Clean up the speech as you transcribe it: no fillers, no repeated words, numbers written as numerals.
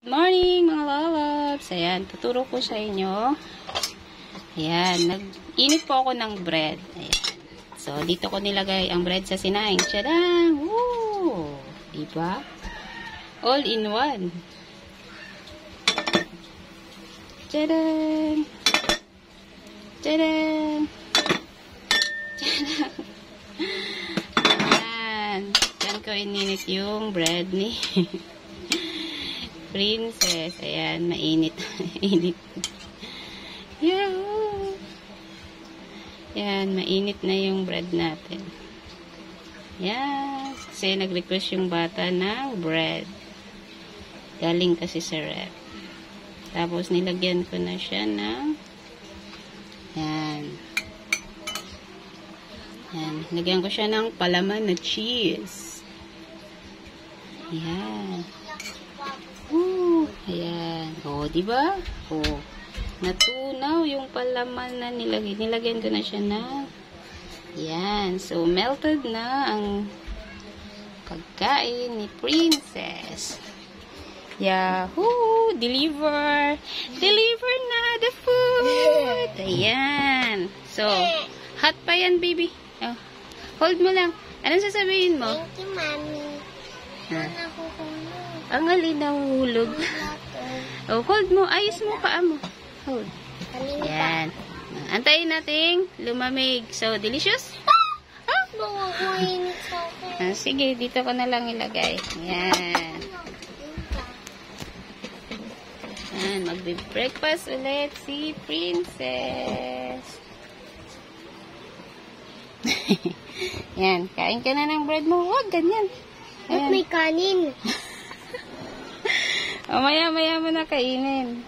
Good morning mga lalabs. Ayan, tuturo ko sa inyo. Ayan, nag-init po ako ng bread. Ayan. So, dito ko nilagay ang bread sa sinaing. Tadang! Woo! Diba? All in one. Tadang! Tadang! Tadang! Ayan. Diyan ko ininit yung bread ni Princess. Ayan, mainit. Init. Yahoo! Ayan, mainit na yung bread natin. Ayan. Kasi nag-request yung bata ng bread. Galing kasi sa rep. Tapos nilagyan ko na siya ng ayan. Ayan. Nilagyan ko siya ng palaman na cheese. Ayan. Ayan. O, diba? O, natunaw yung palaman na nilagyan ko na siya na. Ayan. So, melted na ang pagkain ni Princess. Yahoo! Deliver! Deliver na the food! Ayan. So, hot pa yan, baby. Oh, hold mo lang. Anong sasabihin mo? Thank you, Mommy. Ang alin na hulog. Oh, hold mo. Ayos mo paa mo. Hold. Ayan. Antayin natin lumamig. So, delicious? Sige, dito ko na lang ilagay. Ayan. Ayan, magbe-breakfast ulit si Princess. Ayan, kain ka na ng bread mo. Huwag, ganyan. Ba't may kanin? O, maya-maya mo na kainin.